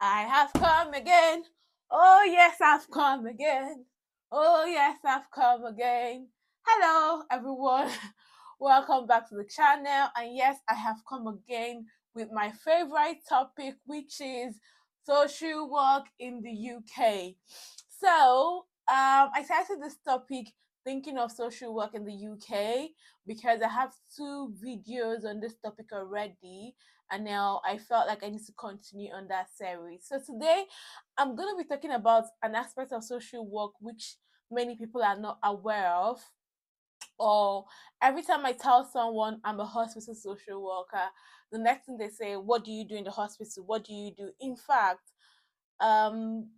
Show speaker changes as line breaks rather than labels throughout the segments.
I have come again. Oh, yes, I've come again. Oh, yes, I've come again. Hello, everyone. Welcome back to the channel. And yes, I have come again with my favorite topic, which is social work in the UK. I started this topic thinking of social work in the UK because I have two videos on this topic already, and now I felt like I need to continue on that series. So today I'm going to be talking about an aspect of social work which many people are not aware of. Or every time I tell someone I'm a hospital social worker, the next thing they say, what do you do in the hospital? What do you do? In fact, um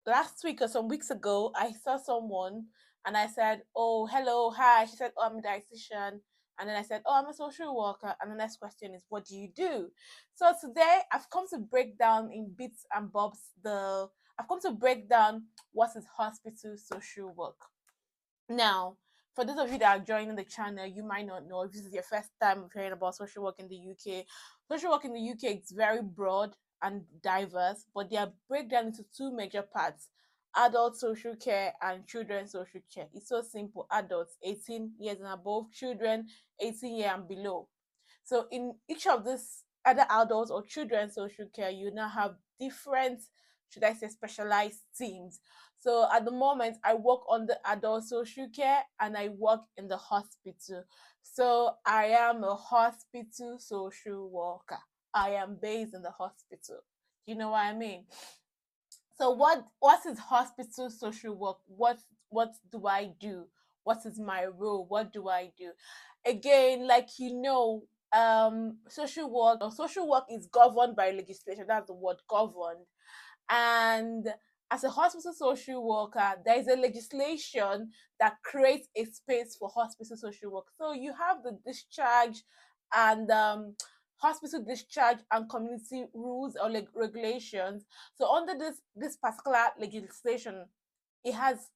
last week or some weeks ago, I saw someone and I said, "Oh, hello, hi." She said, "Oh, I'm a dietitian." And then I said, "Oh, I'm a social worker." And the next question is, "What do you do?" So today I've come to break down in bits and bobs I've come to break down what is hospital social work. Now, for those of you that are joining the channel, you might not know if this is your first time of hearing about social work in the UK. Social work in the UK is very broad and diverse, but they are breakdown into two major parts: adult social care and children's social care. It's so simple: adults 18 years and above, children 18 years and below. So in each of these other adults or children's social care, you now have different, should I say, specialized teams. So at the moment, I work on the adult social care and I work in the hospital. So I am a hospital social worker. I am based in the hospital. Do you know what I mean? So what is hospital social work? What do I do? What is my role? What do I do? Again, like social work is governed by legislation. That's the word, governed. And as a hospital social worker, there is a legislation that creates a space for hospital social work. So you have the discharge and hospital discharge and community rules or regulations. So under this particular legislation, it has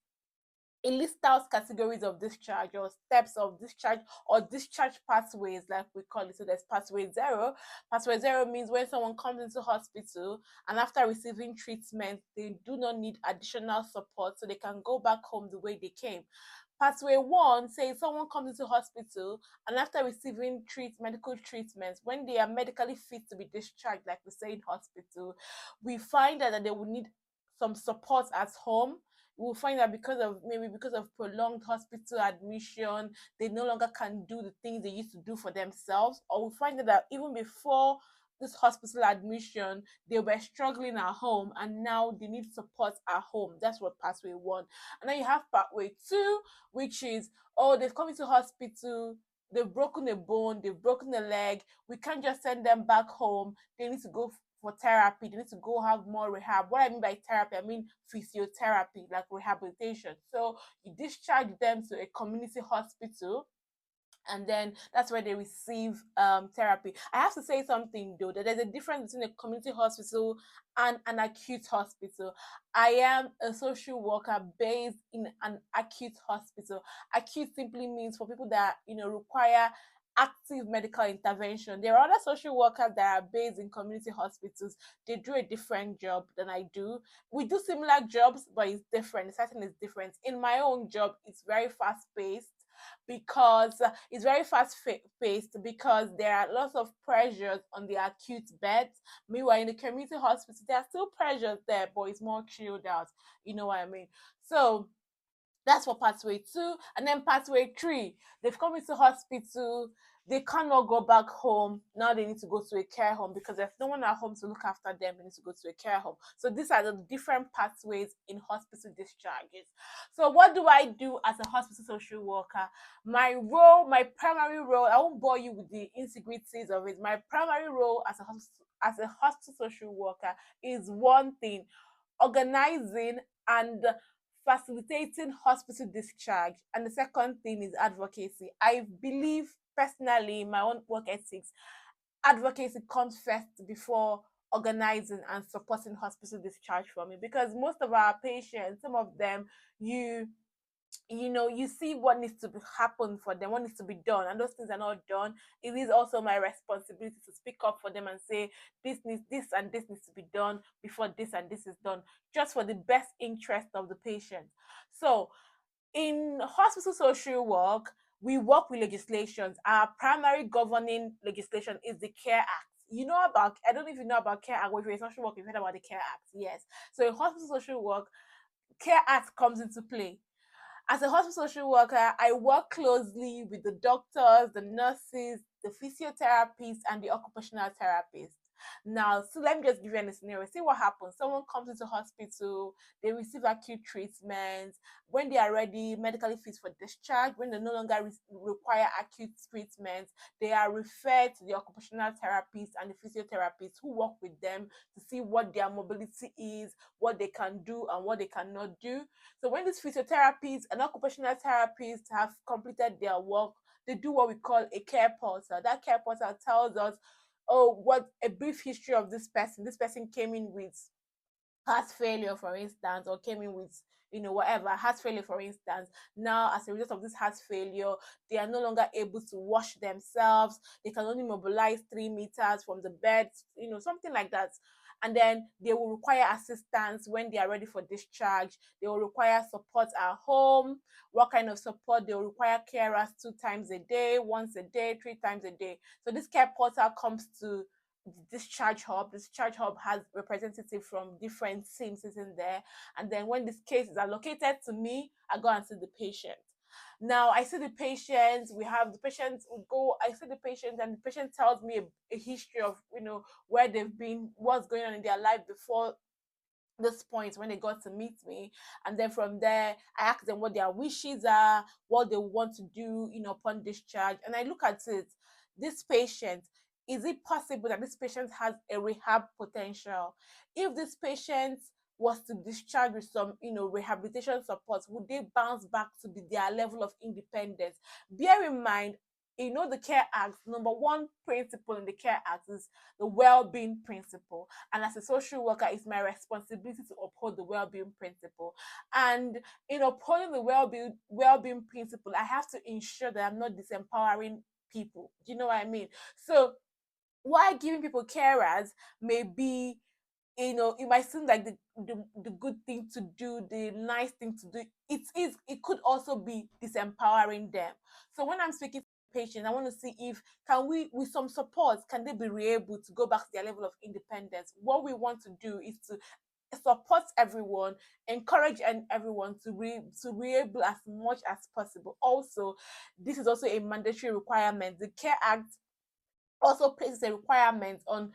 it lists out categories of discharge or steps of discharge or discharge pathways, like we call it. So there's pathway zero. Pathway zero means when someone comes into hospital and after receiving treatment, they do not need additional support, so they can go back home the way they came. Pathway one says someone comes into hospital and after receiving medical treatments, when they are medically fit to be discharged, like we say in hospital, we find out that they will need some support at home. We'll find that because of prolonged hospital admission, they no longer can do the things they used to do for themselves. Or we'll find that even before this hospital admission, they were struggling at home and now they need support at home. That's what pathway one. And then you have pathway two, which is, oh, they've come into hospital, they've broken a bone, they've broken a leg. We can't just send them back home. They need to go for therapy. They need to go have more rehab. What I mean by therapy, I mean physiotherapy, like rehabilitation. So you discharge them to a community hospital, and then that's where they receive therapy. I have to say something though, that there's a difference between a community hospital and an acute hospital. I am a social worker based in an acute hospital. Acute simply means for people that require active medical intervention. There are other social workers that are based in community hospitals. They do a different job than I do. We do similar jobs, but it's different. The setting is different. In my own job, it's very fast paced because it's very paced because there are lots of pressures on the acute beds. Meanwhile, in the community hospital, there are still pressures there, but it's more chilled out. You know what I mean? So that's for pathway two. And then pathway three, they've come into hospital, they cannot go back home. Now they need to go to a care home because there's no one at home to look after them. They need to go to a care home. So these are the different pathways in hospital discharges. So what do I do as a hospital social worker? My role, my primary role, I won't bore you with the integrities of it. My primary role as a hospital social worker is one thing: organizing and facilitating hospital discharge. And the second thing is advocacy. I believe personally, in my own work ethics, advocacy comes first before organizing and supporting hospital discharge for me, because most of our patients, some of them, you you see what needs to happen for them, what needs to be done, and those things are not done. It is also my responsibility to speak up for them and say this and this needs to be done before this and this is done, just for the best interest of the patient. So in hospital social work, we work with legislations. Our primary governing legislation is the Care Act. I don't know if you know about Care Act, or if you're a social worker, you've heard about the Care Act. Yes. So in hospital social work, Care Act comes into play. As a hospital social worker, I work closely with the doctors, the nurses, the physiotherapists, and the occupational therapists. Now, so let me just give you a scenario. See what happens. Someone comes into hospital, they receive acute treatment. When they are ready, medically fit for discharge, when they no longer require acute treatment, they are referred to the occupational therapists and the physiotherapists who work with them to see what their mobility is, what they can do, and what they cannot do. So when these physiotherapists and occupational therapists have completed their work, they do what we call a care portal. That care portal tells us, oh, what a brief history of this person. This person came in with heart failure, for instance, or came in with whatever heart failure, for instance. Now, as a result of this heart failure, they are no longer able to wash themselves. They can only mobilize 3 meters from the bed, something like that. And then they will require assistance when they are ready for discharge. They will require support at home. What kind of support? They will require carers 2 times a day, once a day, 3 times a day. So this care portal comes to the discharge hub. Discharge hub has representative from different teams sitting there, and then when these cases are allocated to me, I go and see the patient. Now I see the patients. We have the patients. We go. I see the patient, and the patient tells me a history of where they've been, what's going on in their life before this point when they got to meet me. And then from there I ask them what their wishes are, what they want to do upon discharge. And I look at it, this patient, is it possible that this patient has a rehab potential? If this patient was to discharge with some rehabilitation support, would they bounce back to be their level of independence? Bear in mind, the Care Act, number one principle in the Care Act is the well-being principle. And as a social worker, it's my responsibility to uphold the well-being principle. And in upholding the well-being principle, I have to ensure that I'm not disempowering people. Do you know what I mean? So why giving people carers may be, it might seem like the good thing to do, the nice thing to do. It could also be disempowering them. So when I'm speaking to patients, I want to see if can we, with some support, can they be able to go back to their level of independence. What we want to do is to support everyone, encourage everyone to be able as much as possible. Also, this is also a mandatory requirement. The Care Act also places a requirement on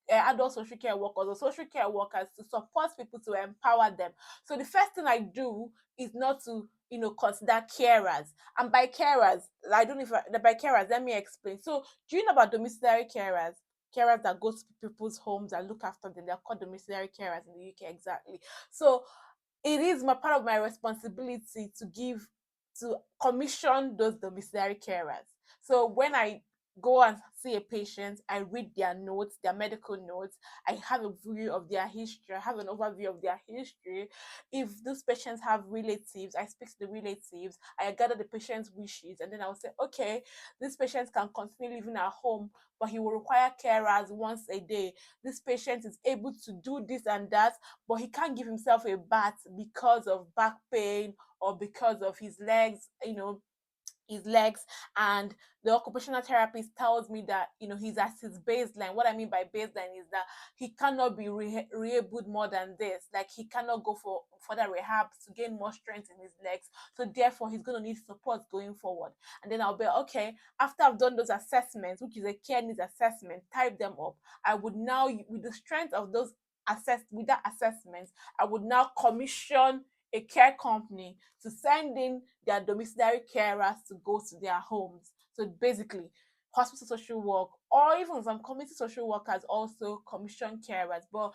adult social care workers or social care workers to support people, to empower them. So the first thing I do is not to consider carers. And by carers, I don't know if by carers, let me explain. So do you know about domiciliary carers? Carers that go to people's homes and look after them. They're called domiciliary carers in the UK, exactly. So it is my part of my responsibility to commission those domiciliary carers. So when I go and see a patient, I read their notes, their medical notes. I have a view of their history. I have an overview of their history. If those patients have relatives, I speak to the relatives. I gather the patient's wishes, and then I'll say, okay, this patient can continue living at home, but he will require carers once a day. This patient is able to do this and that, but he can't give himself a bath because of back pain or because of his legs. And the occupational therapist tells me that he's at his baseline. What I mean by baseline is that he cannot be rehabbed more than this. Like, he cannot go for further rehab to gain more strength in his legs, so therefore he's going to need support going forward. And then I'll be okay, after I've done those assessments, which is a care needs assessment, type them up. I would now, with the strength of those with that assessment, I would now commission a care company to send in their domiciliary carers to go to their homes. So basically, hospital social work, or even some community social workers, also commission carers. But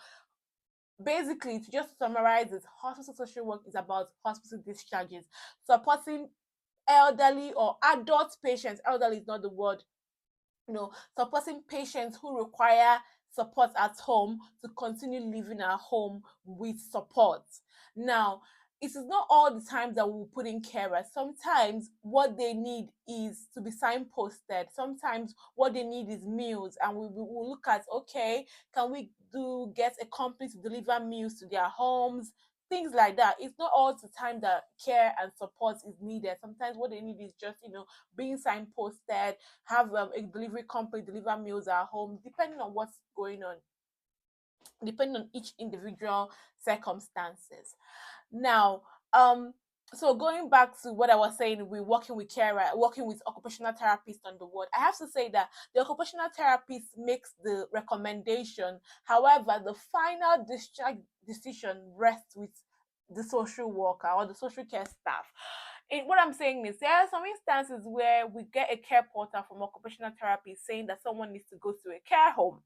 basically, to just summarize it, hospital social work is about hospital discharges, supporting elderly or adult patients. Elderly is not the word, supporting patients who require support at home to continue living at home with support. Now, it is not all the time that we'll put in carers. Sometimes what they need is to be signposted. Sometimes what they need is meals, and we will look at, okay, can we do get a company to deliver meals to their homes, things like that. It's not all the time that care and support is needed. Sometimes what they need is just, being signposted, have a delivery company deliver meals at home, depending on what's going on, depending on each individual circumstances. Now, so going back to what I was saying, we're working with carer, working with occupational therapists on the ward. I have to say that the occupational therapist makes the recommendation. However, the final discharge decision rests with the social worker or the social care staff. What I'm saying is, there are some instances where we get a care portal from occupational therapy saying that someone needs to go to a care home,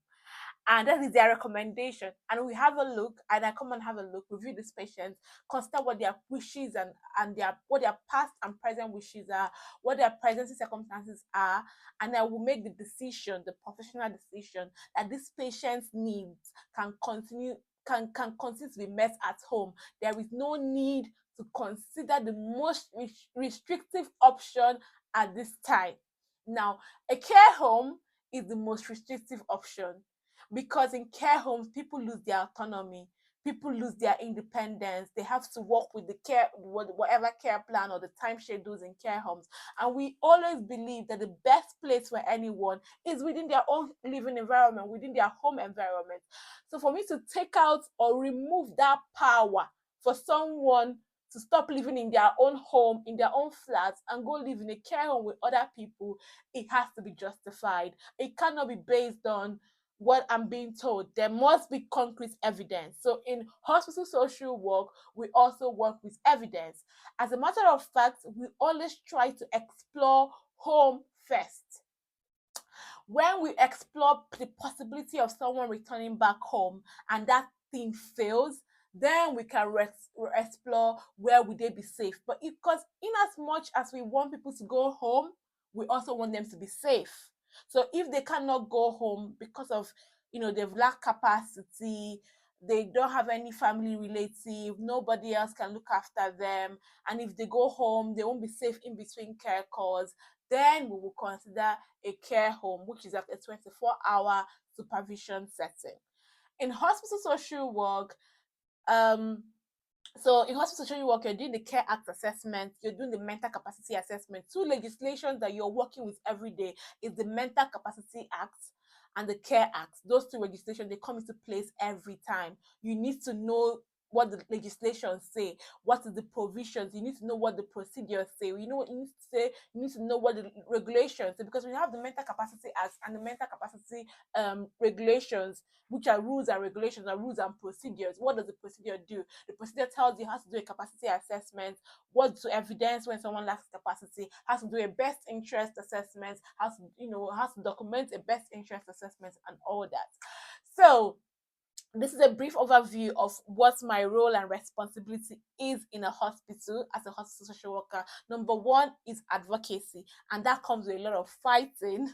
and that is their recommendation, and we have a look, and I come and have a look, review these patients, consider what their wishes and their what their past and present wishes are, what their present circumstances are, and I will make the decision, the professional decision, that this patient's needs can continue to be met at home. There is no need to consider the most restrictive option at this time. Now, a care home is the most restrictive option, because in care homes people lose their autonomy, people lose their independence, they have to work with the care, whatever care plan or the time schedules in care homes. And we always believe that the best place for anyone is within their own living environment, within their home environment. So for me to take out or remove that power for someone to stop living in their own home, in their own flats, and go live in a care home with other people, it has to be justified. It cannot be based on what I'm being told. There must be concrete evidence. So in hospital social work, we also work with evidence. As a matter of fact, we always try to explore home first. When we explore the possibility of someone returning back home and that thing fails, then we can explore where would they be safe. But because in as much as we want people to go home, we also want them to be safe. So if they cannot go home because of, they've lacked capacity, they don't have any family relative, nobody else can look after them, and if they go home they won't be safe in between care calls, then we will consider a care home, which is like a 24-hour supervision setting. In hospital social work, um, so in hospital social work, you're doing the Care Act assessment, you're doing the mental capacity assessment. Two legislations that you're working with every day is the Mental Capacity Act and the Care Act. Those two legislations, they come into place every time. You need to know what the legislation say, what is the provisions, you need to know what the procedures say, you know what you need to say, you need to know what the regulations say, because we have the Mental Capacity Act and the Mental Capacity regulations, which are rules and regulations, or rules and procedures. What does the procedure do? The procedure tells you how to do a capacity assessment, what to evidence when someone lacks capacity, how to do a best interest assessment, how to document a best interest assessment, and all that. So this is a brief overview of what my role and responsibility is in a hospital as a hospital social worker. Number one is advocacy, and that comes with a lot of fighting.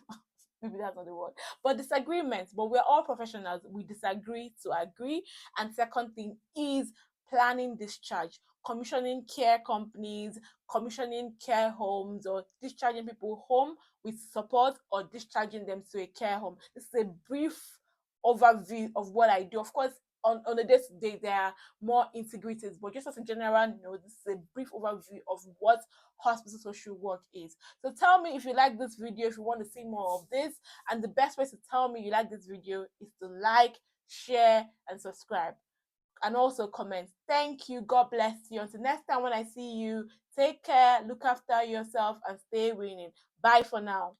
Maybe that's not the word, but disagreements. But we're all professionals. We disagree to agree. And second thing is planning discharge, commissioning care companies, commissioning care homes, or discharging people home with support, or discharging them to a care home. This is a brief overview of what I do. Of course, on a day-to-day there are more integrities, but just as a general this is a brief overview of what hospital social work is. So tell me if you like this video, if you want to see more of this, and the best way to tell me you like this video is to like, share, and subscribe, and also comment. Thank you. God bless you. Until next time when I see you, take care, look after yourself, and stay winning. Bye for now.